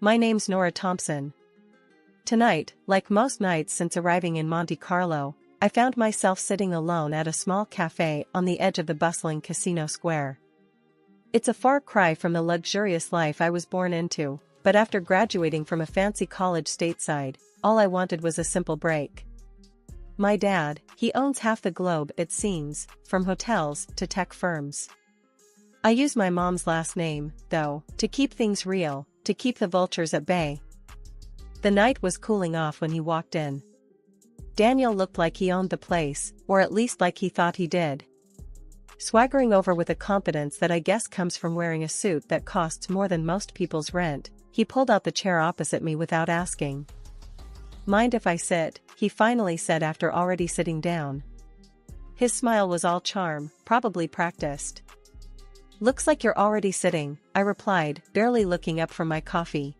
My name's Nora Thompson. Tonight, like most nights since arriving in Monte Carlo, I found myself sitting alone at a small café on the edge of the bustling casino square. It's a far cry from the luxurious life I was born into, but after graduating from a fancy college stateside, all I wanted was a simple break. My dad, he owns half the globe it seems, from hotels to tech firms. I use my mom's last name, though, to keep things real, to keep the vultures at bay. The night was cooling off when he walked in. Daniel looked like he owned the place, or at least like he thought he did. Swaggering over with a confidence that I guess comes from wearing a suit that costs more than most people's rent, he pulled out the chair opposite me without asking. "Mind if I sit?" he finally said after already sitting down. His smile was all charm, probably practiced. "Looks like you're already sitting," I replied, barely looking up from my coffee.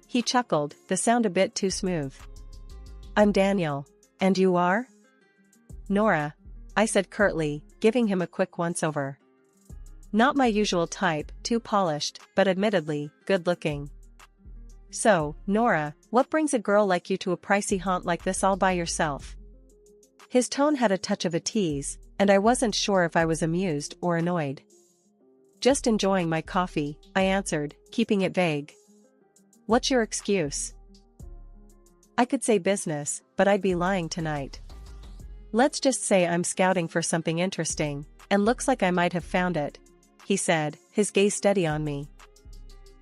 He chuckled, the sound a bit too smooth. "I'm Daniel. And you are?" "Nora," I said curtly, giving him a quick once-over. Not my usual type, too polished, but admittedly, good-looking. "So, Nora, what brings a girl like you to a pricey haunt like this all by yourself?" His tone had a touch of a tease, and I wasn't sure if I was amused or annoyed. "Just enjoying my coffee," I answered, keeping it vague. "What's your excuse?" I could say business, but I'd be lying tonight. "Let's just say I'm scouting for something interesting, and looks like I might have found it," he said, his gaze steady on me.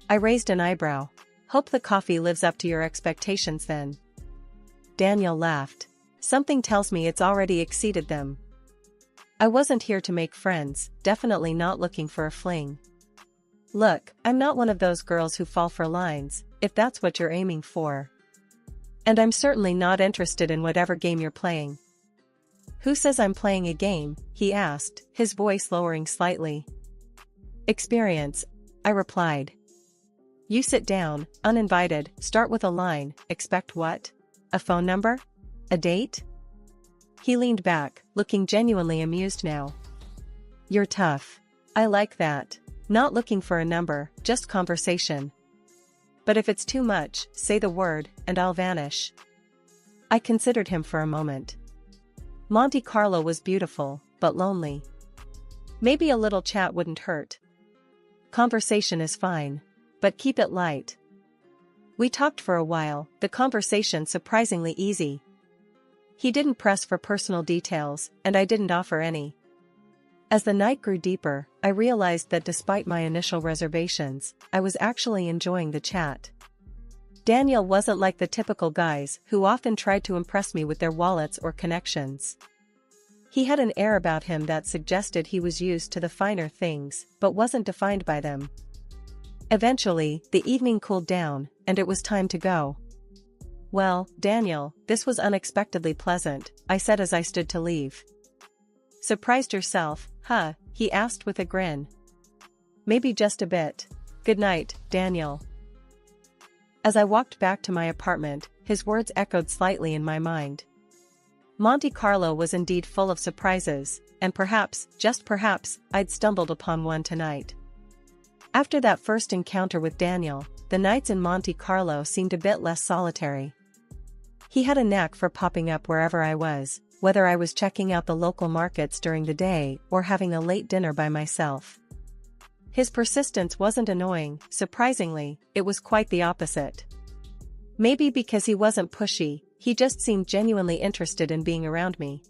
I raised an eyebrow. "Hope the coffee lives up to your expectations then." Daniel laughed. "Something tells me it's already exceeded them. I wasn't here to make friends, definitely not looking for a fling. Look, I'm not one of those girls who fall for lines, if that's what you're aiming for. And I'm certainly not interested in whatever game you're playing." "Who says I'm playing a game?" he asked, his voice lowering slightly. "Experience," I replied. "You sit down, uninvited, start with a line, expect what? A phone number? A date?" He leaned back, looking genuinely amused now. "You're tough. I like that. Not looking for a number, just conversation. But if it's too much, say the word, and I'll vanish." I considered him for a moment. Monte Carlo was beautiful, but lonely. Maybe a little chat wouldn't hurt. "Conversation is fine. But keep it light." We talked for a while, the conversation surprisingly easy. He didn't press for personal details, and I didn't offer any. As the night grew deeper, I realized that despite my initial reservations, I was actually enjoying the chat. Daniel wasn't like the typical guys who often tried to impress me with their wallets or connections. He had an air about him that suggested he was used to the finer things, but wasn't defined by them. Eventually, the evening cooled down, and it was time to go. "Well, Daniel, this was unexpectedly pleasant," I said as I stood to leave. "Surprised yourself, huh?" he asked with a grin. "Maybe just a bit. Good night, Daniel." As I walked back to my apartment, his words echoed slightly in my mind. Monte Carlo was indeed full of surprises, and perhaps, just perhaps, I'd stumbled upon one tonight. After that first encounter with Daniel, the nights in Monte Carlo seemed a bit less solitary. He had a knack for popping up wherever I was, whether I was checking out the local markets during the day or having a late dinner by myself. His persistence wasn't annoying, surprisingly, it was quite the opposite. Maybe because he wasn't pushy, he just seemed genuinely interested in being around me.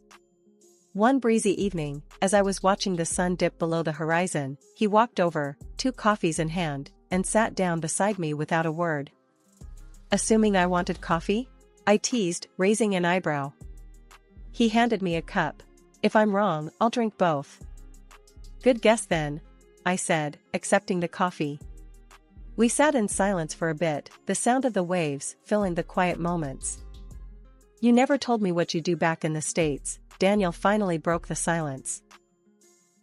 One breezy evening, as I was watching the sun dip below the horizon, he walked over, 2 coffees in hand, and sat down beside me without a word. "Assuming I wanted coffee?" I teased, raising an eyebrow. He handed me a cup. "If I'm wrong, I'll drink both." "Good guess then," I said, accepting the coffee. We sat in silence for a bit, the sound of the waves filling the quiet moments. "You never told me what you do back in the States," Daniel finally broke the silence.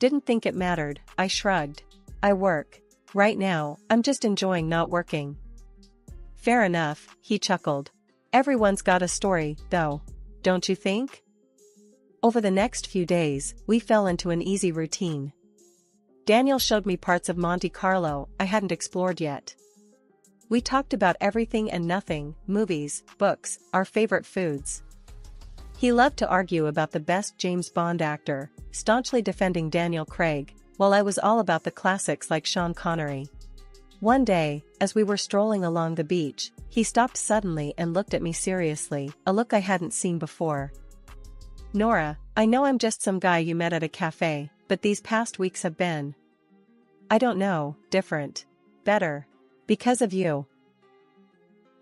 "Didn't think it mattered," I shrugged. "I work. Right now, I'm just enjoying not working." "Fair enough," he chuckled. "Everyone's got a story, though. Don't you think?" Over the next few days, we fell into an easy routine. Daniel showed me parts of Monte Carlo I hadn't explored yet. We talked about everything and nothing, movies, books, our favorite foods. He loved to argue about the best James Bond actor, staunchly defending Daniel Craig, while I was all about the classics like Sean Connery. One day, as we were strolling along the beach, he stopped suddenly and looked at me seriously, a look I hadn't seen before. "Nora, I know I'm just some guy you met at a café, but these past weeks have been, I don't know, different. Better. Because of you."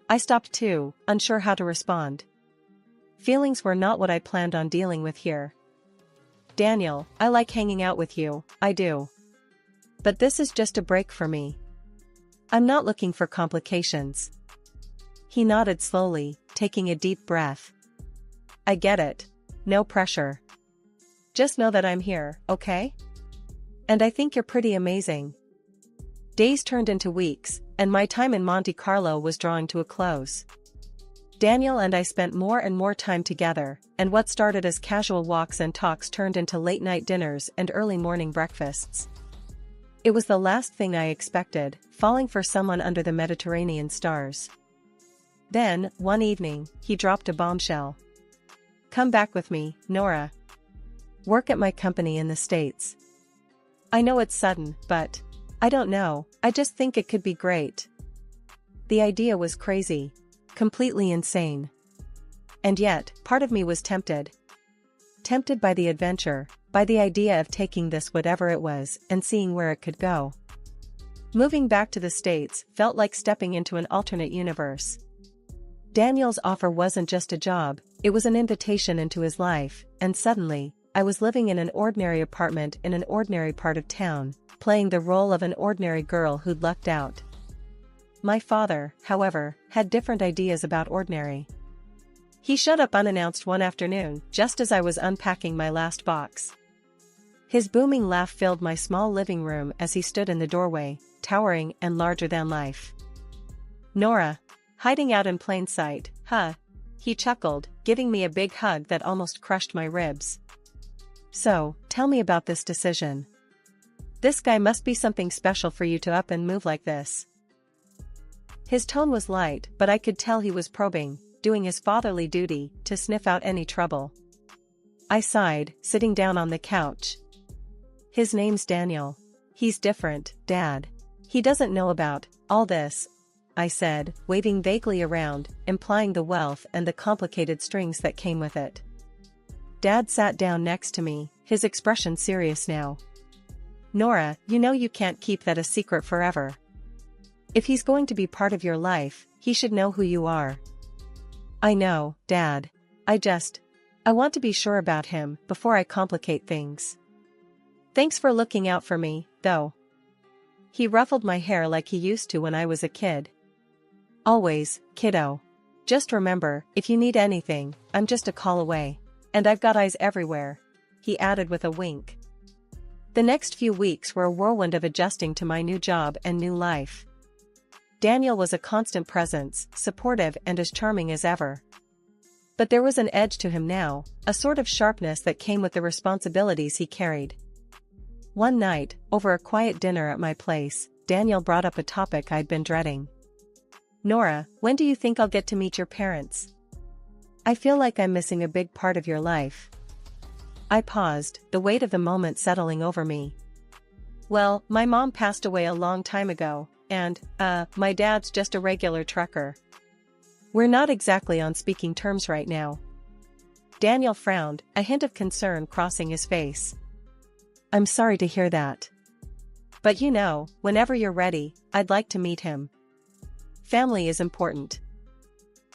I stopped too, unsure how to respond. Feelings were not what I planned on dealing with here. "Daniel, I like hanging out with you, I do. But this is just a break for me. I'm not looking for complications." He nodded slowly, taking a deep breath. "I get it. No pressure. Just know that I'm here, okay? And I think you're pretty amazing." Days turned into weeks, and my time in Monte Carlo was drawing to a close. Daniel and I spent more and more time together, and what started as casual walks and talks turned into late-night dinners and early morning breakfasts. It was the last thing I expected, falling for someone under the Mediterranean stars. Then, one evening, he dropped a bombshell. "Come back with me, Nora. Work at my company in the States. I know it's sudden, but I don't know, I just think it could be great." The idea was crazy. Completely insane. And yet, part of me was tempted. Tempted by the adventure, by the idea of taking this whatever it was and seeing where it could go. Moving back to the States felt like stepping into an alternate universe. Daniel's offer wasn't just a job, it was an invitation into his life, and suddenly, I was living in an ordinary apartment in an ordinary part of town, playing the role of an ordinary girl who'd lucked out. My father, however, had different ideas about ordinary. He showed up unannounced one afternoon, just as I was unpacking my last box. His booming laugh filled my small living room as he stood in the doorway, towering and larger than life. "Nora. Hiding out in plain sight, huh?" He chuckled, giving me a big hug that almost crushed my ribs. "So, tell me about this decision. This guy must be something special for you to up and move like this." His tone was light, but I could tell he was probing, doing his fatherly duty, to sniff out any trouble. I sighed, sitting down on the couch. "His name's Daniel. He's different, Dad. He doesn't know about all this," I said, waving vaguely around, implying the wealth and the complicated strings that came with it. Dad sat down next to me, his expression serious now. "Nora, you know you can't keep that a secret forever. If he's going to be part of your life, he should know who you are." "I know, Dad. I want to be sure about him before I complicate things. Thanks for looking out for me, though." He ruffled my hair like he used to when I was a kid. "Always, kiddo. Just remember, if you need anything, I'm just a call away. And I've got eyes everywhere," he added with a wink. The next few weeks were a whirlwind of adjusting to my new job and new life. Daniel was a constant presence, supportive and as charming as ever. But there was an edge to him now, a sort of sharpness that came with the responsibilities he carried. One night, over a quiet dinner at my place, Daniel brought up a topic I'd been dreading. "Nora, when do you think I'll get to meet your parents? I feel like I'm missing a big part of your life." I paused, the weight of the moment settling over me. "Well, my mom passed away a long time ago, and, my dad's just a regular trucker. We're not exactly on speaking terms right now." Daniel frowned, a hint of concern crossing his face. "I'm sorry to hear that. But you know, whenever you're ready, I'd like to meet him. Family is important."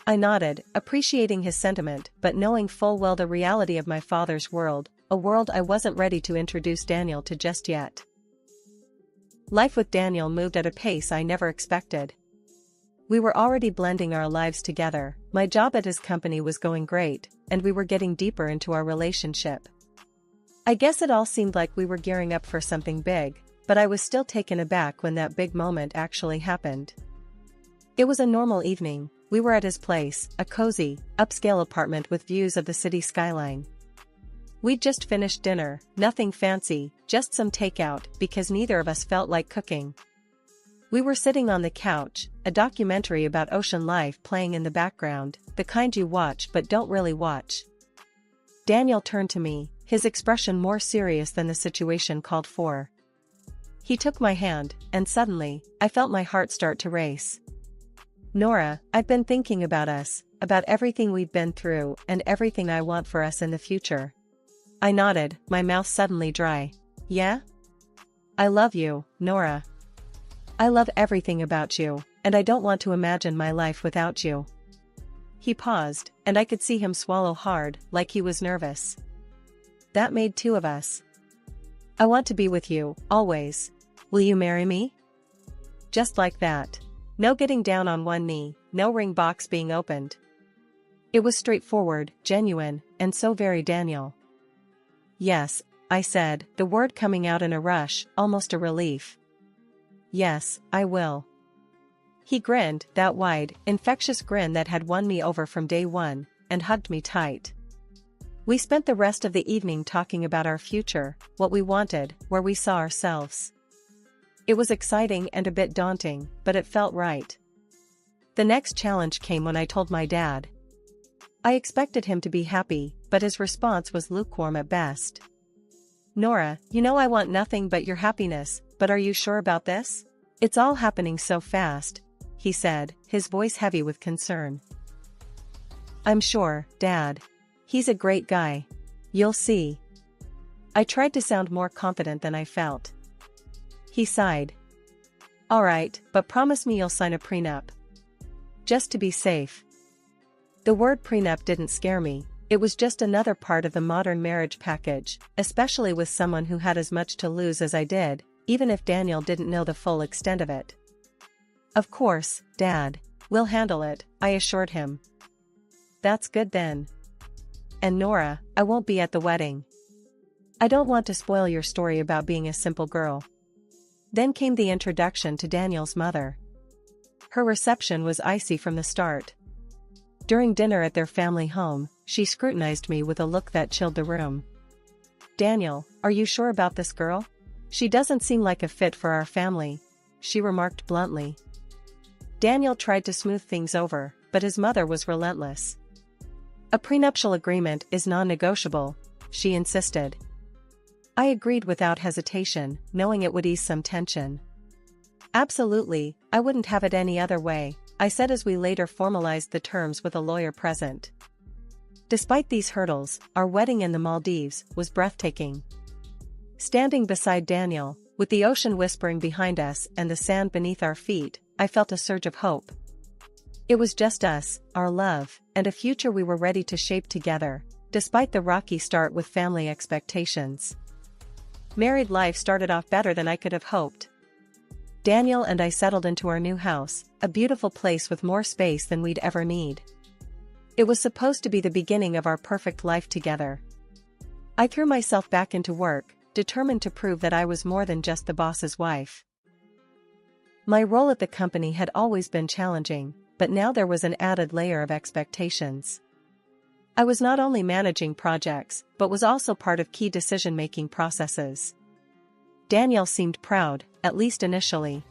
I nodded, appreciating his sentiment but knowing full well the reality of my father's world, a world I wasn't ready to introduce Daniel to just yet. Life with Daniel moved at a pace I never expected. We were already blending our lives together, my job at his company was going great, and we were getting deeper into our relationship. I guess it all seemed like we were gearing up for something big, but I was still taken aback when that big moment actually happened. It was a normal evening. We were at his place, a cozy, upscale apartment with views of the city skyline. We'd just finished dinner, nothing fancy, just some takeout because neither of us felt like cooking. We were sitting on the couch, a documentary about ocean life playing in the background, the kind you watch but don't really watch. Daniel turned to me, his expression more serious than the situation called for. He took my hand, and suddenly, I felt my heart start to race. Nora, I've been thinking about us, about everything we've been through and everything I want for us in the future. I nodded, my mouth suddenly dry. Yeah? I love you, Nora. I love everything about you, and I don't want to imagine my life without you. He paused, and I could see him swallow hard, like he was nervous. That made two of us. I want to be with you, always. Will you marry me? Just like that. No getting down on one knee, no ring box being opened. It was straightforward, genuine, and so very Daniel. Yes, I said, the word coming out in a rush, almost a relief. Yes, I will. He grinned, that wide, infectious grin that had won me over from day one, and hugged me tight. We spent the rest of the evening talking about our future, what we wanted, where we saw ourselves. It was exciting and a bit daunting, but it felt right. The next challenge came when I told my dad. I expected him to be happy, but his response was lukewarm at best. Nora, you know I want nothing but your happiness, but are you sure about this? It's all happening so fast, he said, his voice heavy with concern. I'm sure, Dad. He's a great guy. You'll see. I tried to sound more confident than I felt. He sighed. All right, but promise me you'll sign a prenup. Just to be safe. The word prenup didn't scare me. It was just another part of the modern marriage package, especially with someone who had as much to lose as I did, even if Daniel didn't know the full extent of it. Of course, Dad. We'll handle it, I assured him. That's good then. And Nora, I won't be at the wedding. I don't want to spoil your story about being a simple girl. Then came the introduction to Daniel's mother. Her reception was icy from the start. During dinner at their family home, she scrutinized me with a look that chilled the room. Daniel, are you sure about this girl? She doesn't seem like a fit for our family, she remarked bluntly. Daniel tried to smooth things over, but his mother was relentless. A prenuptial agreement is non-negotiable, she insisted. I agreed without hesitation, knowing it would ease some tension. Absolutely, I wouldn't have it any other way, I said as we later formalized the terms with a lawyer present. Despite these hurdles, our wedding in the Maldives was breathtaking. Standing beside Daniel, with the ocean whispering behind us and the sand beneath our feet, I felt a surge of hope. It was just us, our love, and a future we were ready to shape together, despite the rocky start with family expectations. Married life started off better than I could have hoped. Daniel and I settled into our new house, a beautiful place with more space than we'd ever need. It was supposed to be the beginning of our perfect life together. I threw myself back into work, determined to prove that I was more than just the boss's wife. My role at the company had always been challenging, but now there was an added layer of expectations. I was not only managing projects, but was also part of key decision-making processes. Daniel seemed proud, at least initially.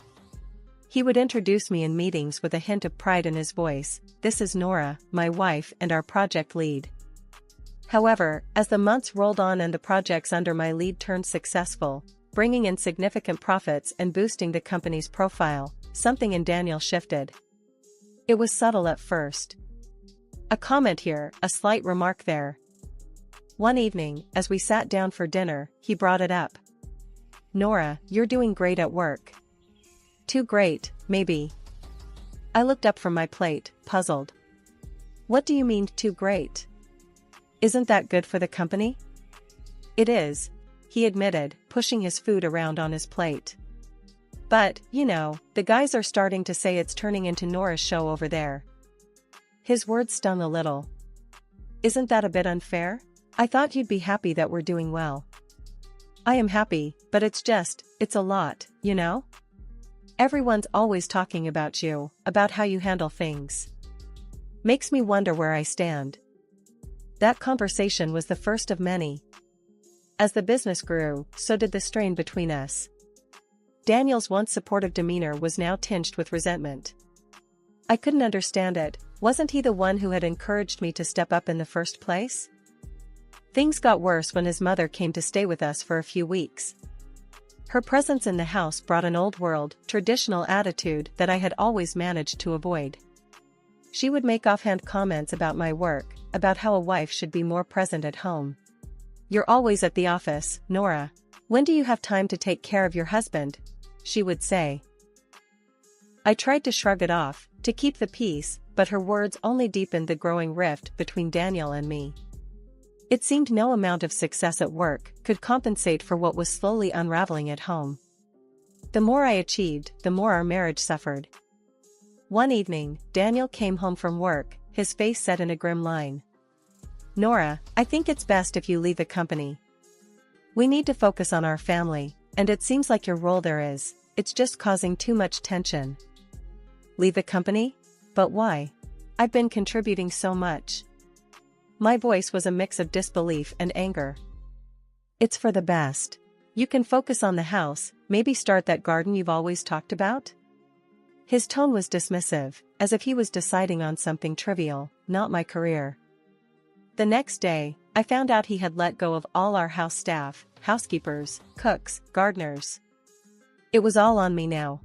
He would introduce me in meetings with a hint of pride in his voice. This is Nora, my wife and our project lead. However, as the months rolled on and the projects under my lead turned successful, bringing in significant profits and boosting the company's profile, something in Daniel shifted. It was subtle at first. A comment here, a slight remark there. One evening, as we sat down for dinner, he brought it up. Nora, you're doing great at work. Too great, maybe. I looked up from my plate, puzzled. What do you mean, too great? Isn't that good for the company? It is, he admitted, pushing his food around on his plate. But, you know, the guys are starting to say it's turning into Nora's show over there. His words stung a little. Isn't that a bit unfair? I thought you'd be happy that we're doing well. I am happy, but it's a lot, you know? Everyone's always talking about you, about how you handle things. Makes me wonder where I stand. That conversation was the first of many. As the business grew, so did the strain between us. Daniel's once supportive demeanor was now tinged with resentment. I couldn't understand it. Wasn't he the one who had encouraged me to step up in the first place? Things got worse when his mother came to stay with us for a few weeks. Her presence in the house brought an old-world, traditional attitude that I had always managed to avoid. She would make offhand comments about my work, about how a wife should be more present at home. "You're always at the office, Nora. When do you have time to take care of your husband?" she would say. I tried to shrug it off, to keep the peace, but her words only deepened the growing rift between Daniel and me. It seemed no amount of success at work could compensate for what was slowly unraveling at home. The more I achieved, the more our marriage suffered. One evening, Daniel came home from work, his face set in a grim line. "Nora, I think it's best if you leave the company. We need to focus on our family, and it seems like your role there it's just causing too much tension." "Leave the company? But why? I've been contributing so much." My voice was a mix of disbelief and anger. "It's for the best. You can focus on the house, maybe start that garden you've always talked about?" His tone was dismissive, as if he was deciding on something trivial, not my career. The next day, I found out he had let go of all our house staff, housekeepers, cooks, gardeners. It was all on me now.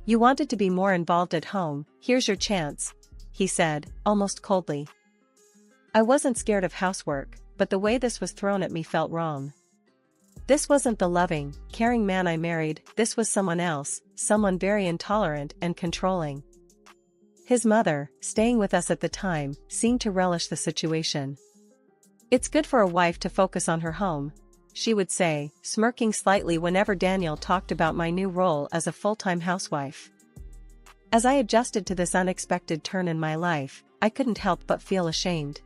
"You wanted to be more involved at home, here's your chance," he said, almost coldly. I wasn't scared of housework, but the way this was thrown at me felt wrong. This wasn't the loving, caring man I married, this was someone else, someone very intolerant and controlling. His mother, staying with us at the time, seemed to relish the situation. "It's good for a wife to focus on her home," she would say, smirking slightly whenever Daniel talked about my new role as a full-time housewife. As I adjusted to this unexpected turn in my life, I couldn't help but feel ashamed.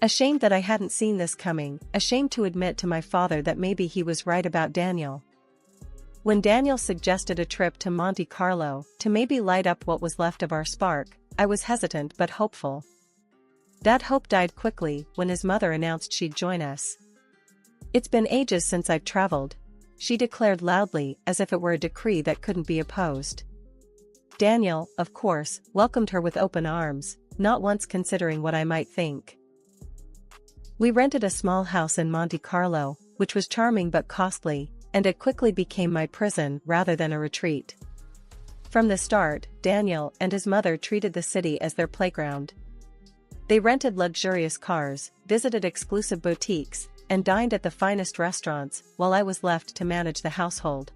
Ashamed that I hadn't seen this coming, ashamed to admit to my father that maybe he was right about Daniel. When Daniel suggested a trip to Monte Carlo, to maybe light up what was left of our spark, I was hesitant but hopeful. That hope died quickly when his mother announced she'd join us. "It's been ages since I've traveled," she declared loudly, as if it were a decree that couldn't be opposed. Daniel, of course, welcomed her with open arms, not once considering what I might think. We rented a small house in Monte Carlo, which was charming but costly, and it quickly became my prison rather than a retreat. From the start, Daniel and his mother treated the city as their playground. They rented luxurious cars, visited exclusive boutiques, and dined at the finest restaurants, while I was left to manage the household.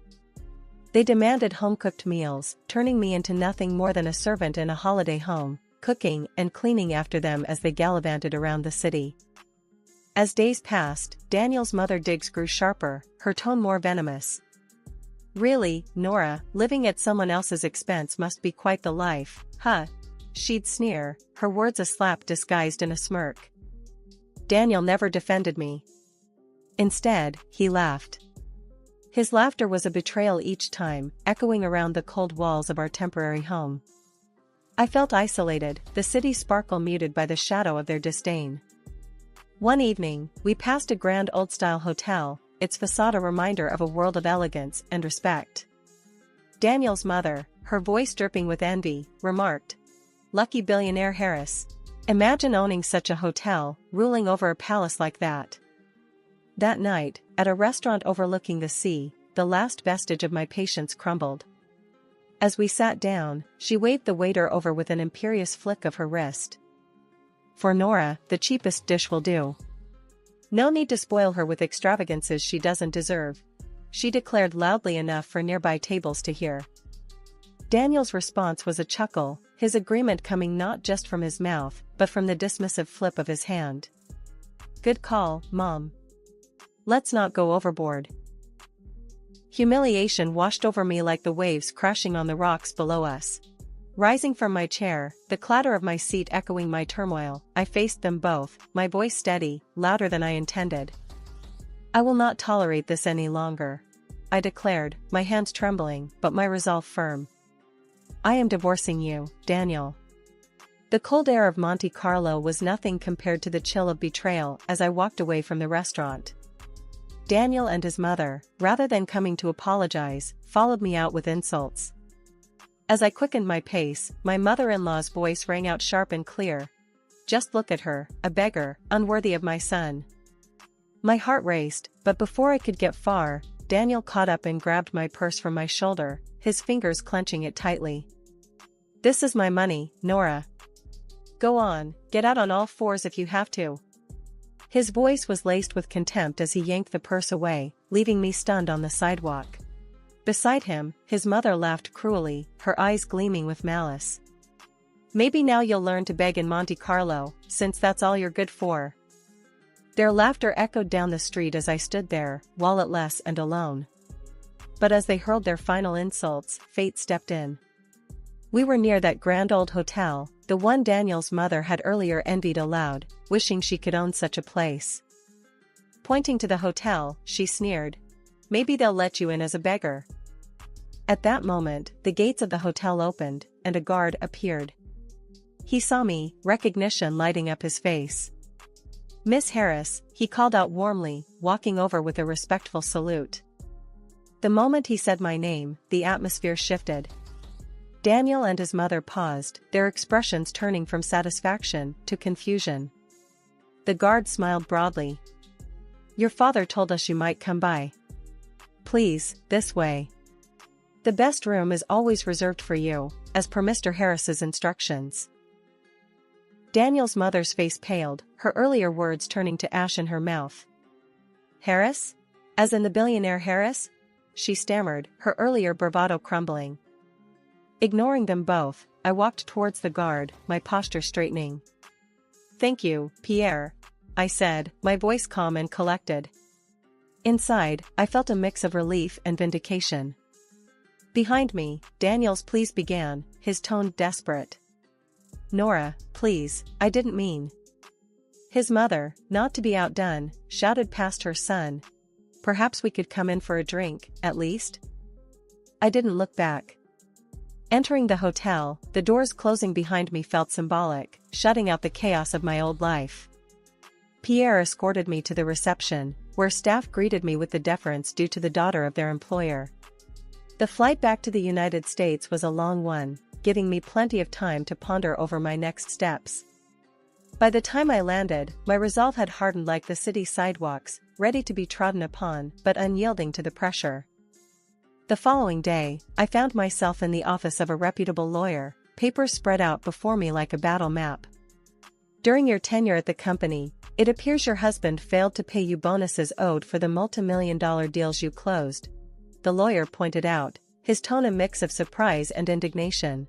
They demanded home-cooked meals, turning me into nothing more than a servant in a holiday home, cooking and cleaning after them as they gallivanted around the city. As days passed, Daniel's mother digs grew sharper, her tone more venomous. "Really, Nora, living at someone else's expense must be quite the life, huh?" she'd sneer, her words a slap disguised in a smirk. Daniel never defended me. Instead, he laughed. His laughter was a betrayal each time, echoing around the cold walls of our temporary home. I felt isolated, the city's sparkle muted by the shadow of their disdain. One evening, we passed a grand old-style hotel, its facade a reminder of a world of elegance and respect. Daniel's mother, her voice dripping with envy, remarked, "Lucky billionaire Harris. Imagine owning such a hotel, ruling over a palace like that." That night, at a restaurant overlooking the sea, the last vestige of my patience crumbled. As we sat down, she waved the waiter over with an imperious flick of her wrist. "For Nora, the cheapest dish will do. No need to spoil her with extravagances she doesn't deserve," she declared loudly enough for nearby tables to hear. Daniel's response was a chuckle, his agreement coming not just from his mouth, but from the dismissive flip of his hand. "Good call, Mom. Let's not go overboard." Humiliation washed over me like the waves crashing on the rocks below us. Rising from my chair, the clatter of my seat echoing my turmoil, I faced them both, my voice steady, louder than I intended. "I will not tolerate this any longer," I declared, my hands trembling, but my resolve firm. "I am divorcing you, Daniel." The cold air of Monte Carlo was nothing compared to the chill of betrayal as I walked away from the restaurant. Daniel and his mother, rather than coming to apologize, followed me out with insults. As I quickened my pace, my mother-in-law's voice rang out sharp and clear. "Just look at her, a beggar, unworthy of my son." My heart raced, but before I could get far, Daniel caught up and grabbed my purse from my shoulder, his fingers clenching it tightly. "This is my money, Nora. Go on, get out on all fours if you have to." His voice was laced with contempt as he yanked the purse away, leaving me stunned on the sidewalk. Beside him, his mother laughed cruelly, her eyes gleaming with malice. "Maybe now you'll learn to beg in Monte Carlo, since that's all you're good for." Their laughter echoed down the street as I stood there, walletless and alone. But as they hurled their final insults, fate stepped in. We were near that grand old hotel, the one Daniel's mother had earlier envied aloud, wishing she could own such a place. Pointing to the hotel, she sneered, "Maybe they'll let you in as a beggar." At that moment, the gates of the hotel opened, and a guard appeared. He saw me, recognition lighting up his face. "Miss Harris," he called out warmly, walking over with a respectful salute. The moment he said my name, the atmosphere shifted. Daniel and his mother paused, their expressions turning from satisfaction to confusion. The guard smiled broadly. "Your father told us you might come by. Please, this way. The best room is always reserved for you, as per Mr. Harris's instructions." Daniel's mother's face paled, her earlier words turning to ash in her mouth. "Harris? As in the billionaire Harris?" she stammered, her earlier bravado crumbling. Ignoring them both, I walked towards the guard, my posture straightening. "Thank you, Pierre," I said, my voice calm and collected. Inside, I felt a mix of relief and vindication. Behind me, Daniel's pleas began, his tone desperate. "Nora, please, I didn't mean." His mother, not to be outdone, shouted past her son, "Perhaps we could come in for a drink, at least?" I didn't look back. Entering the hotel, the doors closing behind me felt symbolic, shutting out the chaos of my old life. Pierre escorted me to the reception, where staff greeted me with the deference due to the daughter of their employer. The flight back to the United States was a long one, giving me plenty of time to ponder over my next steps. By the time I landed, my resolve had hardened like the city sidewalks, ready to be trodden upon, but unyielding to the pressure. The following day, I found myself in the office of a reputable lawyer, papers spread out before me like a battle map. "During your tenure at the company, it appears your husband failed to pay you bonuses owed for the multi-million-dollar deals you closed," the lawyer pointed out, his tone a mix of surprise and indignation.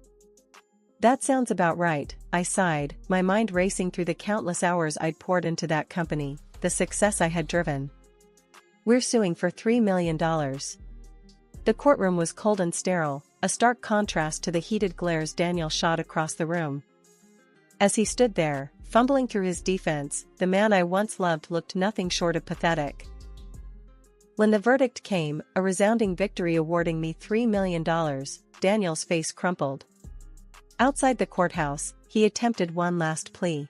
"That sounds about right," I sighed, my mind racing through the countless hours I'd poured into that company, the success I had driven. "We're suing for $3 million. The courtroom was cold and sterile, a stark contrast to the heated glares Daniel shot across the room. As he stood there, fumbling through his defense, the man I once loved looked nothing short of pathetic. When the verdict came, a resounding victory awarding me $3 million, Daniel's face crumpled. Outside the courthouse, he attempted one last plea.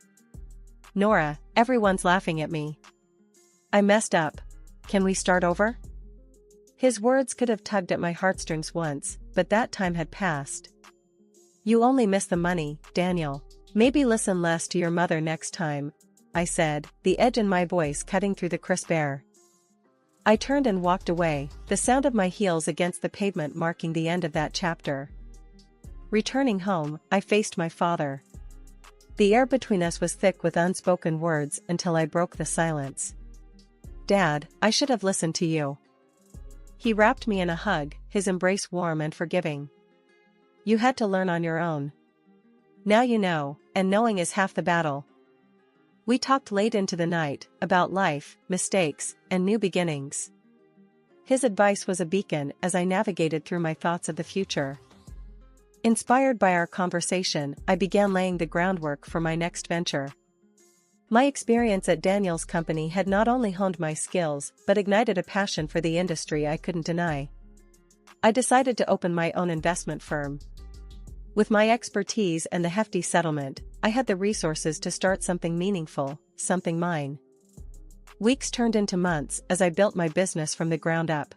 "Nora, everyone's laughing at me. I messed up. Can we start over?" His words could have tugged at my heartstrings once, but that time had passed. "You only miss the money, Daniel. Maybe listen less to your mother next time," I said, the edge in my voice cutting through the crisp air. I turned and walked away, the sound of my heels against the pavement marking the end of that chapter. Returning home, I faced my father. The air between us was thick with unspoken words until I broke the silence. "Dad, I should have listened to you." He wrapped me in a hug, his embrace warm and forgiving. "You had to learn on your own. Now you know, and knowing is half the battle." We talked late into the night, about life, mistakes, and new beginnings. His advice was a beacon as I navigated through my thoughts of the future. Inspired by our conversation, I began laying the groundwork for my next venture. My experience at Daniel's company had not only honed my skills, but ignited a passion for the industry I couldn't deny. I decided to open my own investment firm. With my expertise and the hefty settlement, I had the resources to start something meaningful, something mine. Weeks turned into months as I built my business from the ground up.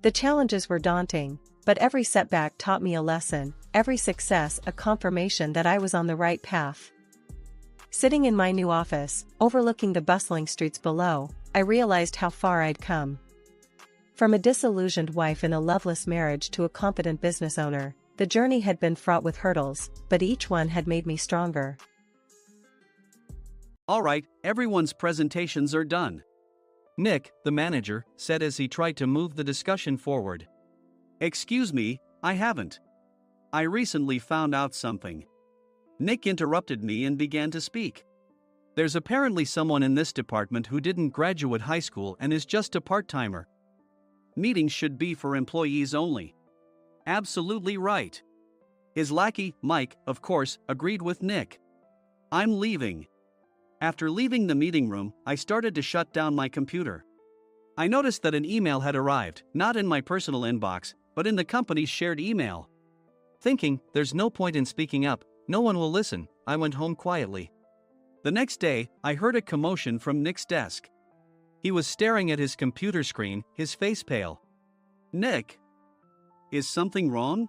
The challenges were daunting, but every setback taught me a lesson, every success a confirmation that I was on the right path. Sitting in my new office, overlooking the bustling streets below, I realized how far I'd come. From a disillusioned wife in a loveless marriage to a competent business owner, the journey had been fraught with hurdles, but each one had made me stronger. All right, everyone's presentations are done. Nick, the manager, said as he tried to move the discussion forward. Excuse me, I haven't. I recently found out something. Nick interrupted me and began to speak. There's apparently someone in this department who didn't graduate high school and is just a part-timer. Meetings should be for employees only. Absolutely right. His lackey, Mike, of course, agreed with Nick. I'm leaving. After leaving the meeting room, I started to shut down my computer. I noticed that an email had arrived, not in my personal inbox, but in the company's shared email. Thinking, there's no point in speaking up, no one will listen, I went home quietly. The next day, I heard a commotion from Nick's desk. He was staring at his computer screen, his face pale. Nick! Is something wrong?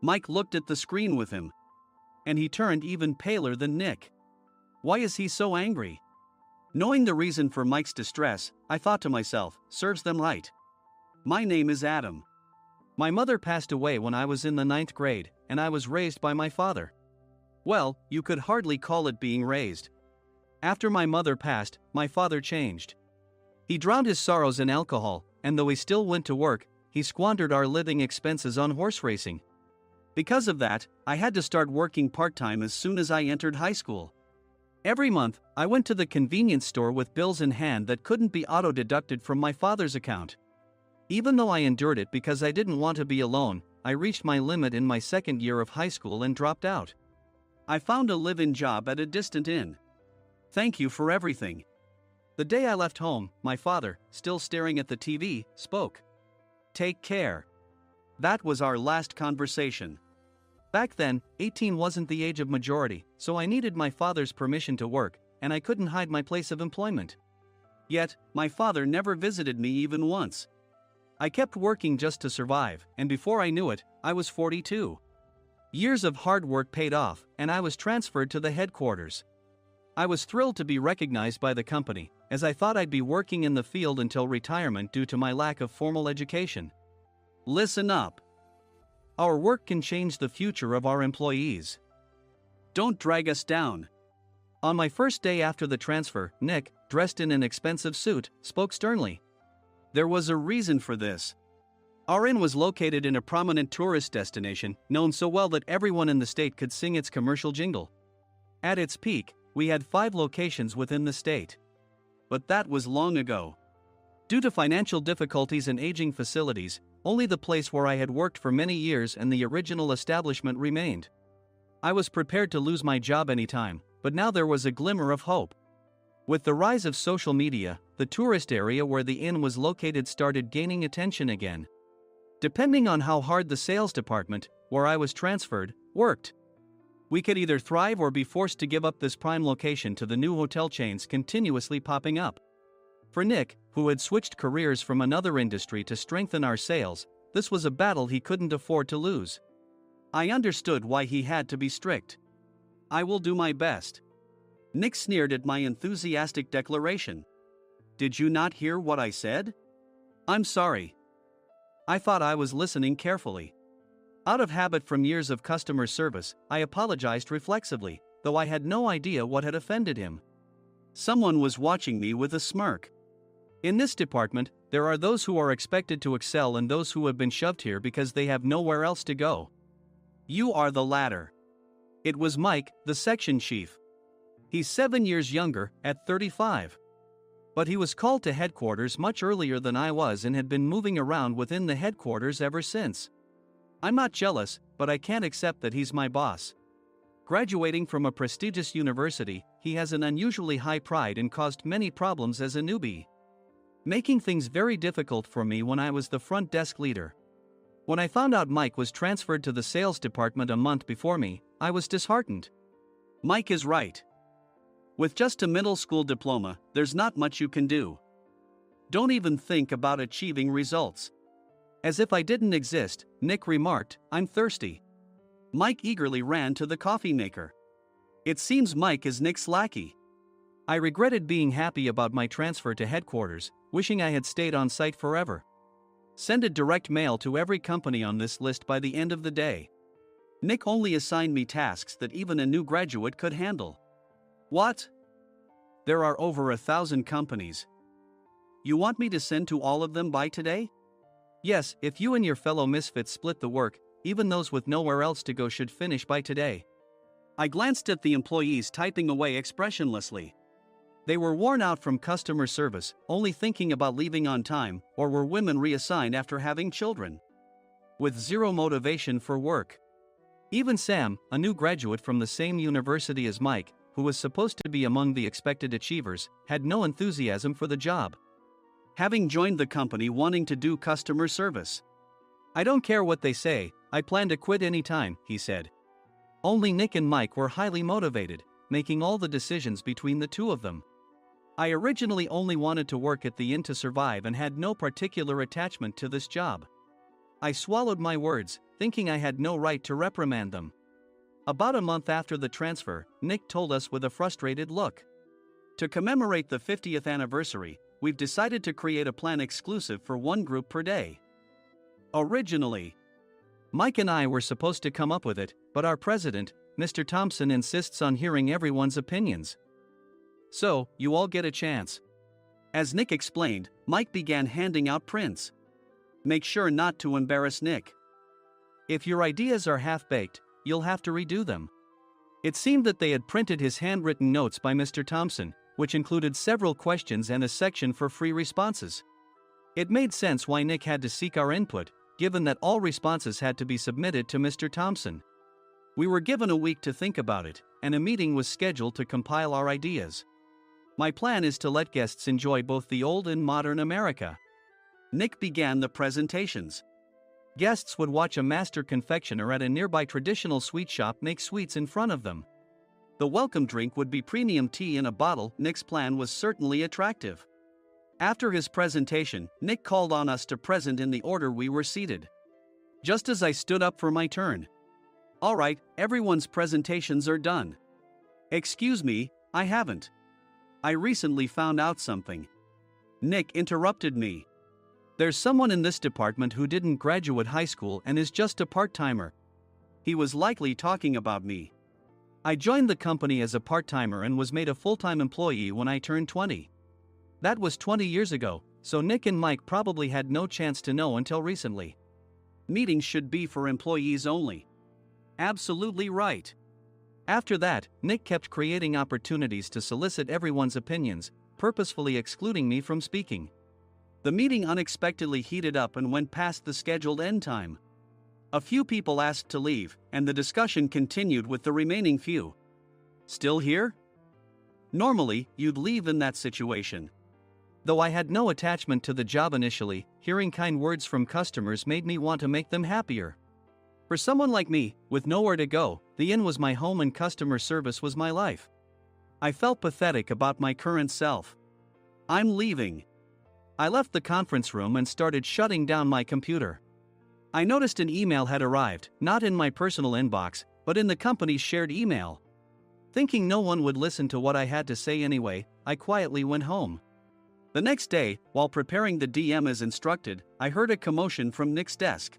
Mike looked at the screen with him. And he turned even paler than Nick. Why is he so angry? Knowing the reason for Mike's distress, I thought to myself, serves them right. My name is Adam. My mother passed away when I was in the 9th grade, and I was raised by my father. Well, you could hardly call it being raised. After my mother passed, my father changed. He drowned his sorrows in alcohol, and though he still went to work, he squandered our living expenses on horse racing. Because of that, I had to start working part-time as soon as I entered high school. Every month, I went to the convenience store with bills in hand that couldn't be auto-deducted from my father's account. Even though I endured it because I didn't want to be alone, I reached my limit in my second year of high school and dropped out. I found a live-in job at a distant inn. Thank you for everything. The day I left home, my father, still staring at the TV, spoke. Take care. That was our last conversation. Back then, 18 wasn't the age of majority, so I needed my father's permission to work, and I couldn't hide my place of employment. Yet, my father never visited me even once. I kept working just to survive, and before I knew it, I was 42. Years of hard work paid off, and I was transferred to the headquarters. I was thrilled to be recognized by the company, as I thought I'd be working in the field until retirement due to my lack of formal education. Listen up. Our work can change the future of our employees. Don't drag us down. On my first day after the transfer, Nick, dressed in an expensive suit, spoke sternly. There was a reason for this. Our inn was located in a prominent tourist destination, known so well that everyone in the state could sing its commercial jingle. At its peak, we had 5 locations within the state. But that was long ago. Due to financial difficulties and aging facilities, only the place where I had worked for many years and the original establishment remained. I was prepared to lose my job anytime, but now there was a glimmer of hope. With the rise of social media, the tourist area where the inn was located started gaining attention again. Depending on how hard the sales department, where I was transferred, worked, we could either thrive or be forced to give up this prime location to the new hotel chains continuously popping up. For Nick, who had switched careers from another industry to strengthen our sales, this was a battle he couldn't afford to lose. I understood why he had to be strict. I will do my best. Nick sneered at my enthusiastic declaration. Did you not hear what I said? I'm sorry. I thought I was listening carefully. Out of habit from years of customer service, I apologized reflexively, though I had no idea what had offended him. Someone was watching me with a smirk. In this department, there are those who are expected to excel and those who have been shoved here because they have nowhere else to go. You are the latter. It was Mike, the section chief. He's 7 years younger, at 35. But he was called to headquarters much earlier than I was and had been moving around within the headquarters ever since. I'm not jealous, but I can't accept that he's my boss. Graduating from a prestigious university, he has an unusually high pride and caused many problems as a newbie, making things very difficult for me when I was the front desk leader. When I found out Mike was transferred to the sales department a month before me, I was disheartened. Mike is right. With just a middle school diploma, there's not much you can do. Don't even think about achieving results. As if I didn't exist, Nick remarked, I'm thirsty. Mike eagerly ran to the coffee maker. It seems Mike is Nick's lackey. I regretted being happy about my transfer to headquarters, wishing I had stayed on site forever. Send a direct mail to every company on this list by the end of the day. Nick only assigned me tasks that even a new graduate could handle. What? There are over 1,000 companies. You want me to send to all of them by today? Yes, if you and your fellow misfits split the work, even those with nowhere else to go should finish by today. I glanced at the employees typing away expressionlessly. They were worn out from customer service, only thinking about leaving on time, or were women reassigned after having children. With zero motivation for work. Even Sam, a new graduate from the same university as Mike, who was supposed to be among the expected achievers, had no enthusiasm for the job. Having joined the company wanting to do customer service. I don't care what they say, I plan to quit anytime, he said. Only Nick and Mike were highly motivated, making all the decisions between the two of them. I originally only wanted to work at the inn to survive and had no particular attachment to this job. I swallowed my words, thinking I had no right to reprimand them. About a month after the transfer, Nick told us with a frustrated look. To commemorate the 50th anniversary, we've decided to create a plan exclusive for one group per day. Originally, Mike and I were supposed to come up with it, but our president, Mr. Thompson, insists on hearing everyone's opinions. So, you all get a chance. As Nick explained, Mike began handing out prints. Make sure not to embarrass Nick. If your ideas are half-baked, you'll have to redo them. It seemed that they had printed his handwritten notes by Mr. Thompson, which included several questions and a section for free responses. It made sense why Nick had to seek our input, given that all responses had to be submitted to Mr. Thompson. We were given a week to think about it, and a meeting was scheduled to compile our ideas. My plan is to let guests enjoy both the old and modern America. Nick began the presentations. Guests would watch a master confectioner at a nearby traditional sweet shop make sweets in front of them. The welcome drink would be premium tea in a bottle. Nick's plan was certainly attractive. After his presentation, Nick called on us to present in the order we were seated. Just as I stood up for my turn. All right, everyone's presentations are done. Excuse me, I haven't. I recently found out something. Nick interrupted me. There's someone in this department who didn't graduate high school and is just a part-timer. He was likely talking about me. I joined the company as a part-timer and was made a full-time employee when I turned 20. That was 20 years ago, so Nick and Mike probably had no chance to know until recently. Meetings should be for employees only. Absolutely right. After that, Nick kept creating opportunities to solicit everyone's opinions, purposefully excluding me from speaking. The meeting unexpectedly heated up and went past the scheduled end time. A few people asked to leave, and the discussion continued with the remaining few. Still here? Normally, you'd leave in that situation. Though I had no attachment to the job initially, hearing kind words from customers made me want to make them happier. For someone like me, with nowhere to go, the inn was my home and customer service was my life. I felt pathetic about my current self. I'm leaving. I left the conference room and started shutting down my computer. I noticed an email had arrived, not in my personal inbox, but in the company's shared email. Thinking no one would listen to what I had to say anyway, I quietly went home. The next day, while preparing the DM as instructed, I heard a commotion from Nick's desk.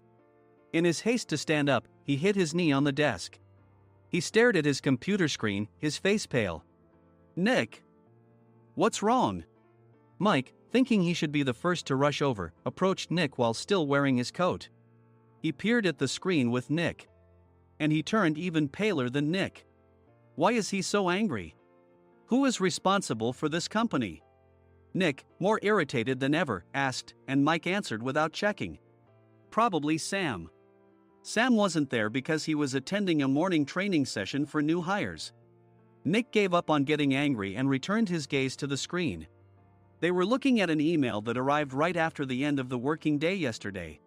In his haste to stand up, he hit his knee on the desk. He stared at his computer screen, his face pale. Nick! What's wrong? Mike, thinking he should be the first to rush over, approached Nick while still wearing his coat. He peered at the screen with Nick. And he turned even paler than Nick. Why is he so angry? Who is responsible for this company? Nick, more irritated than ever, asked, and Mike answered without checking. Probably Sam. Sam wasn't there because he was attending a morning training session for new hires. Nick gave up on getting angry and returned his gaze to the screen. They were looking at an email that arrived right after the end of the working day yesterday.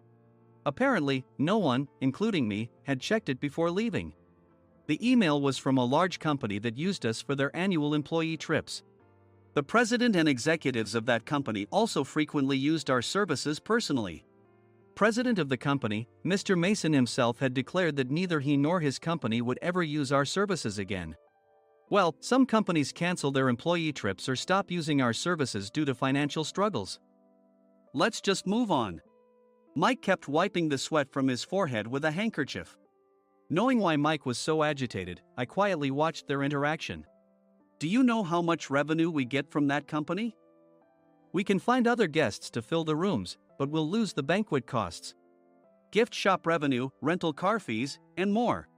Apparently, no one, including me, had checked it before leaving. The email was from a large company that used us for their annual employee trips. The president and executives of that company also frequently used our services personally. President of the company, Mr. Mason himself, had declared that neither he nor his company would ever use our services again. Well, some companies cancel their employee trips or stop using our services due to financial struggles. Let's just move on. Mike kept wiping the sweat from his forehead with a handkerchief. Knowing why Mike was so agitated, I quietly watched their interaction. Do you know how much revenue we get from that company? We can find other guests to fill the rooms, but we'll lose the banquet costs, gift shop revenue, rental car fees, and more.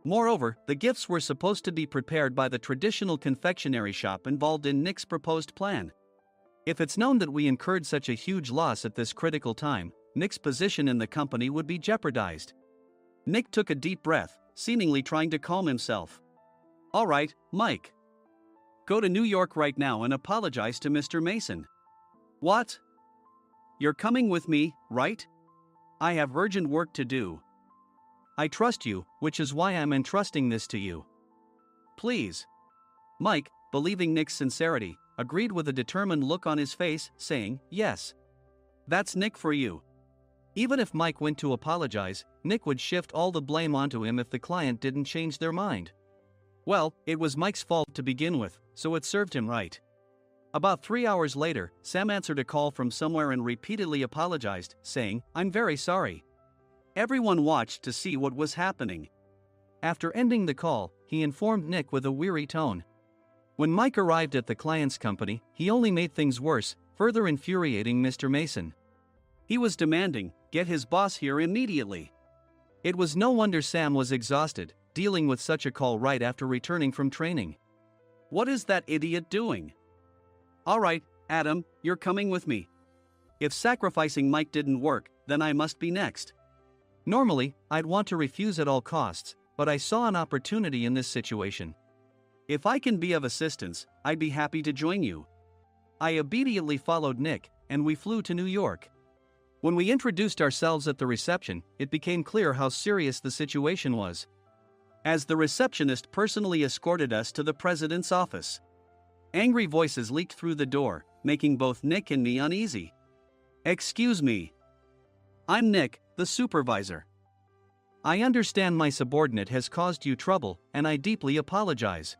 Moreover, the gifts were supposed to be prepared by the traditional confectionery shop involved in Nick's proposed plan. If it's known that we incurred such a huge loss at this critical time, Nick's position in the company would be jeopardized. Nick took a deep breath, seemingly trying to calm himself. All right, Mike. Go to New York right now and apologize to Mr. Mason. What? You're coming with me, right? I have urgent work to do. I trust you, which is why I'm entrusting this to you. Please. Mike, believing Nick's sincerity, agreed with a determined look on his face, saying, yes. That's Nick for you. Even if Mike went to apologize, Nick would shift all the blame onto him if the client didn't change their mind. Well, it was Mike's fault to begin with, so it served him right. About 3 hours later, Sam answered a call from somewhere and repeatedly apologized, saying, I'm very sorry. Everyone watched to see what was happening. After ending the call, he informed Nick with a weary tone. When Mike arrived at the client's company, he only made things worse, further infuriating Mr. Mason. He was demanding, get his boss here immediately. It was no wonder Sam was exhausted, dealing with such a call right after returning from training. What is that idiot doing? All right, Adam, you're coming with me. If sacrificing Mike didn't work, then I must be next. Normally, I'd want to refuse at all costs, but I saw an opportunity in this situation. If I can be of assistance, I'd be happy to join you. I immediately followed Nick, and we flew to New York. When we introduced ourselves at the reception, it became clear how serious the situation was, as the receptionist personally escorted us to the president's office. Angry voices leaked through the door, making both Nick and me uneasy. Excuse me. I'm Nick, the supervisor. I understand my subordinate has caused you trouble, and I deeply apologize.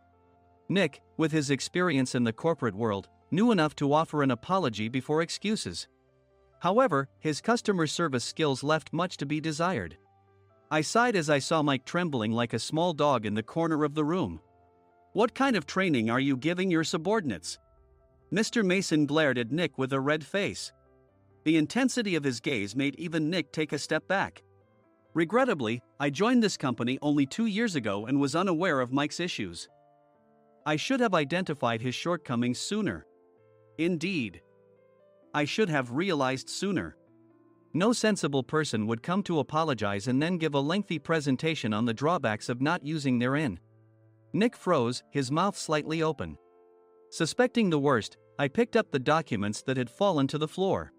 Nick, with his experience in the corporate world, knew enough to offer an apology before excuses. However, his customer service skills left much to be desired. I sighed as I saw Mike trembling like a small dog in the corner of the room. What kind of training are you giving your subordinates? Mr. Mason glared at Nick with a red face. The intensity of his gaze made even Nick take a step back. Regrettably, I joined this company only 2 years ago and was unaware of Mike's issues. I should have identified his shortcomings sooner. Indeed. I should have realized sooner. No sensible person would come to apologize and then give a lengthy presentation on the drawbacks of not using their inn. Nick froze, his mouth slightly open. Suspecting the worst, I picked up the documents that had fallen to the floor.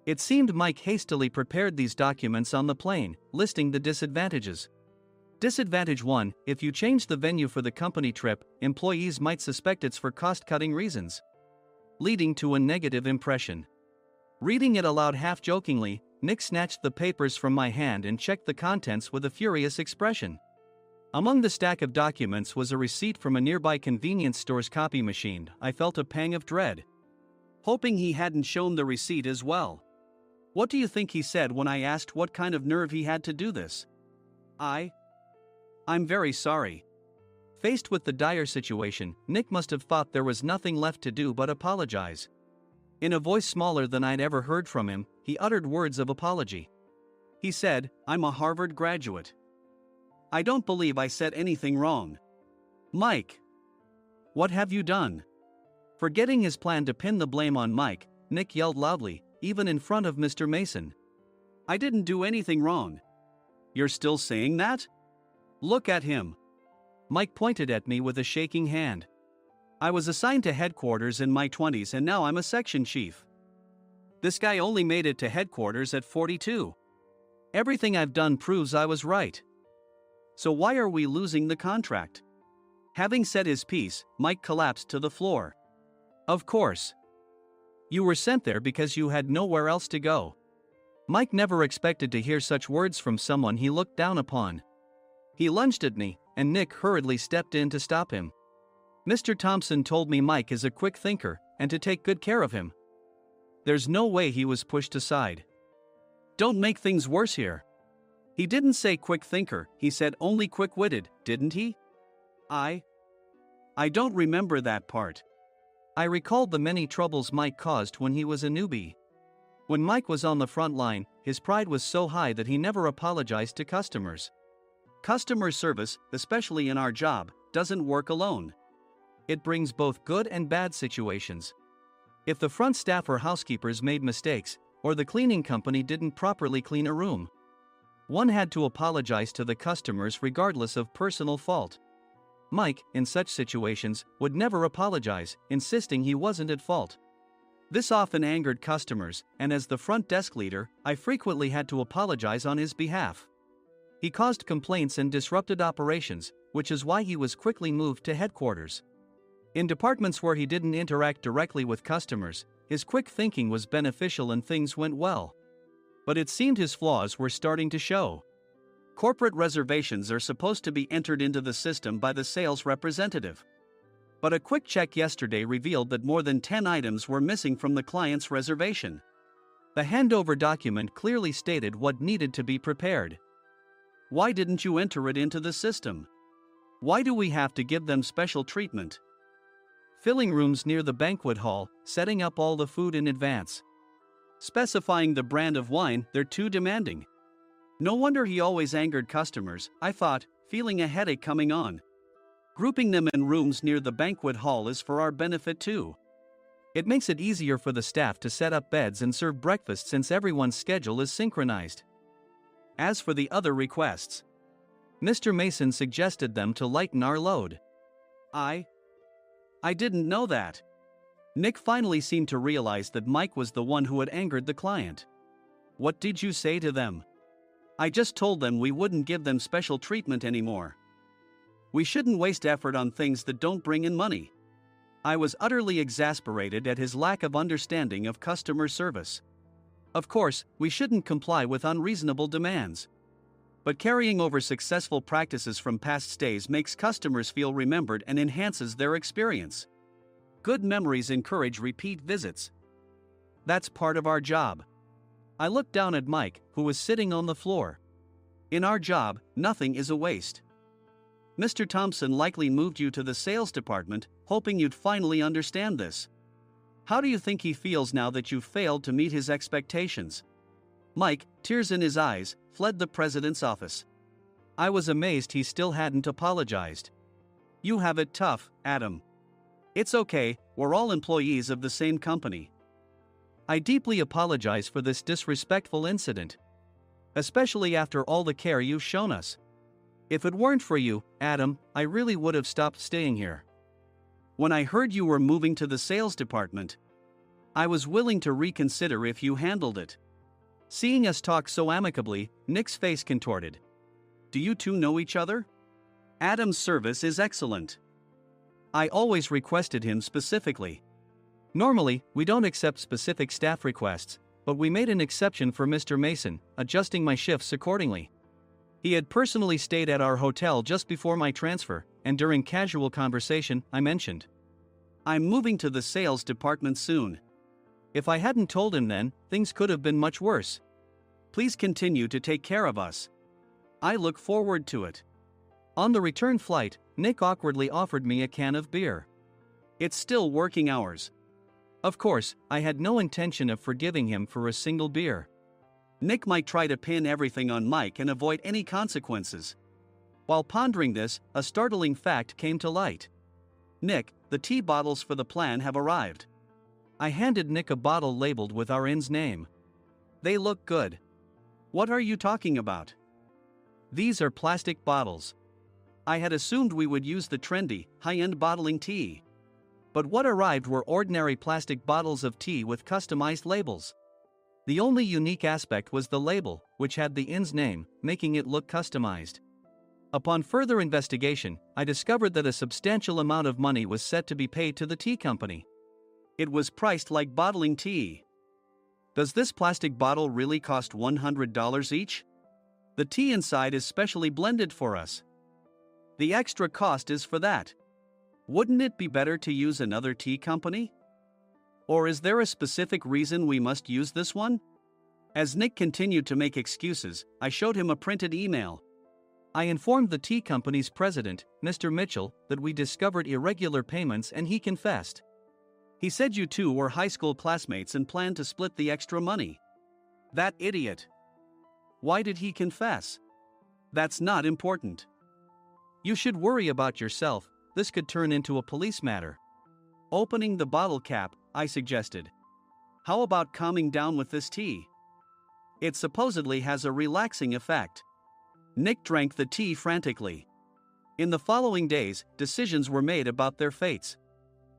It seemed Mike hastily prepared these documents on the plane, listing the disadvantages. Disadvantage 1: if you change the venue for the company trip, employees might suspect it's for cost-cutting reasons, leading to a negative impression. Reading it aloud half-jokingly, Nick snatched the papers from my hand and checked the contents with a furious expression. Among the stack of documents was a receipt from a nearby convenience store's copy machine. I felt a pang of dread, hoping he hadn't shown the receipt as well. What do you think he said when I asked what kind of nerve he had to do this? I'm very sorry. Faced with the dire situation, Nick must have thought there was nothing left to do but apologize. In a voice smaller than I'd ever heard from him, he uttered words of apology. He said, I'm a Harvard graduate. I don't believe I said anything wrong. Mike, what have you done? Forgetting his plan to pin the blame on Mike, Nick yelled loudly, even in front of Mr. Mason. I didn't do anything wrong. You're still saying that? Look at him. Mike pointed at me with a shaking hand. I was assigned to headquarters in my 20s and now I'm a section chief. This guy only made it to headquarters at 42. Everything I've done proves I was right. So why are we losing the contract? Having said his piece, Mike collapsed to the floor. Of course. You were sent there because you had nowhere else to go. Mike never expected to hear such words from someone he looked down upon. He lunged at me, and Nick hurriedly stepped in to stop him. Mr. Thompson told me Mike is a quick thinker, and to take good care of him. There's no way he was pushed aside. Don't make things worse here. He didn't say quick thinker, he said only quick-witted, didn't he? I don't remember that part. I recalled the many troubles Mike caused when he was a newbie. When Mike was on the front line, his pride was so high that he never apologized to customers. Customer service, especially in our job, doesn't work alone. It brings both good and bad situations. If the front staff or housekeepers made mistakes, or the cleaning company didn't properly clean a room, one had to apologize to the customers regardless of personal fault. Mike, in such situations, would never apologize, insisting he wasn't at fault. This often angered customers, and as the front desk leader, I frequently had to apologize on his behalf. He caused complaints and disrupted operations, which is why he was quickly moved to headquarters. In departments where he didn't interact directly with customers, his quick thinking was beneficial and things went well. But it seemed his flaws were starting to show. Corporate reservations are supposed to be entered into the system by the sales representative. But a quick check yesterday revealed that more than 10 items were missing from the client's reservation. The handover document clearly stated what needed to be prepared. Why didn't you enter it into the system? Why do we have to give them special treatment? Filling rooms near the banquet hall, setting up all the food in advance. Specifying the brand of wine, they're too demanding. No wonder he always angered customers, I thought, feeling a headache coming on. Grouping them in rooms near the banquet hall is for our benefit too. It makes it easier for the staff to set up beds and serve breakfast since everyone's schedule is synchronized. As for the other requests, Mr. Mason suggested them to lighten our load. I didn't know that. Nick finally seemed to realize that Mike was the one who had angered the client. What did you say to them? I just told them we wouldn't give them special treatment anymore. We shouldn't waste effort on things that don't bring in money. I was utterly exasperated at his lack of understanding of customer service. Of course, we shouldn't comply with unreasonable demands. But carrying over successful practices from past stays makes customers feel remembered and enhances their experience. Good memories encourage repeat visits. That's part of our job. I looked down at Mike, who was sitting on the floor. In our job, nothing is a waste. Mr. Thompson likely moved you to the sales department, hoping you'd finally understand this. How do you think he feels now that you failed to meet his expectations? Mike, tears in his eyes, fled the president's office. I was amazed he still hadn't apologized. You have it tough, Adam. It's okay, we're all employees of the same company. I deeply apologize for this disrespectful incident. Especially after all the care you've shown us. If it weren't for you, Adam, I really would have stopped staying here. When I heard you were moving to the sales department, I was willing to reconsider if you handled it. Seeing us talk so amicably, Nick's face contorted. Do you two know each other? Adam's service is excellent. I always requested him specifically. Normally, we don't accept specific staff requests, but we made an exception for Mr. Mason, adjusting my shifts accordingly. He had personally stayed at our hotel just before my transfer, and during casual conversation, I mentioned, I'm moving to the sales department soon. If I hadn't told him then, things could have been much worse. Please continue to take care of us. I look forward to it. On the return flight, Nick awkwardly offered me a can of beer. It's still working hours. Of course, I had no intention of forgiving him for a single beer. Nick might try to pin everything on Mike and avoid any consequences. While pondering this, a startling fact came to light. Nick, the tea bottles for the plan have arrived. I handed Nick a bottle labeled with our inn's name. They look good. What are you talking about? These are plastic bottles. I had assumed we would use the trendy, high-end bottling tea. But what arrived were ordinary plastic bottles of tea with customized labels. The only unique aspect was the label, which had the inn's name, making it look customized. Upon further investigation, I discovered that a substantial amount of money was set to be paid to the tea company. It was priced like bottling tea. Does this plastic bottle really cost $100 each? The tea inside is specially blended for us. The extra cost is for that. Wouldn't it be better to use another tea company? Or is there a specific reason we must use this one? As Nick continued to make excuses, I showed him a printed email. I informed the tea company's president, Mr. Mitchell, that we discovered irregular payments and he confessed. He said you two were high school classmates and planned to split the extra money. That idiot. Why did he confess? That's not important. You should worry about yourself, this could turn into a police matter. Opening the bottle cap, I suggested. How about calming down with this tea? It supposedly has a relaxing effect. Nick drank the tea frantically. In the following days, decisions were made about their fates.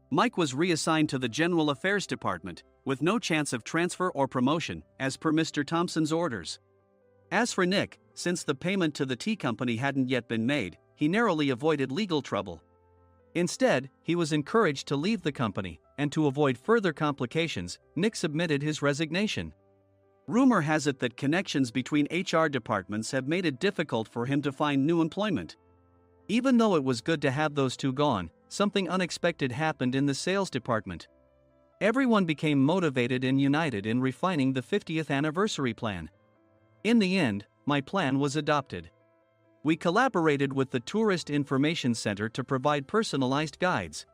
Mike was reassigned to the General Affairs Department, with no chance of transfer or promotion, as per Mr. Thompson's orders. As for Nick, since the payment to the tea company hadn't yet been made, he narrowly avoided legal trouble. Instead, he was encouraged to leave the company, and to avoid further complications, Nick submitted his resignation. Rumor has it that connections between HR departments have made it difficult for him to find new employment. Even though it was good to have those two gone, something unexpected happened in the sales department. Everyone became motivated and united in refining the 50th anniversary plan. In the end, my plan was adopted. We collaborated with the Tourist Information Center to provide personalized guides.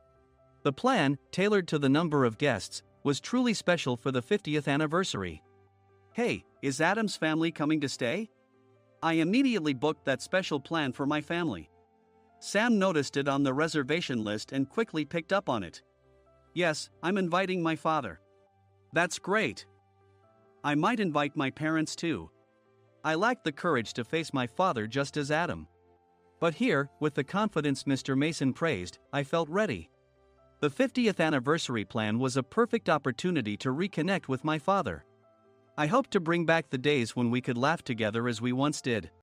The plan, tailored to the number of guests, was truly special for the 50th anniversary. Hey, is Adam's family coming to stay? I immediately booked that special plan for my family. Sam noticed it on the reservation list and quickly picked up on it. Yes, I'm inviting my father. That's great. I might invite my parents too. I lacked the courage to face my father just as Adam. But here, with the confidence Mr. Mason praised, I felt ready. The 50th anniversary plan was a perfect opportunity to reconnect with my father. I hoped to bring back the days when we could laugh together as we once did.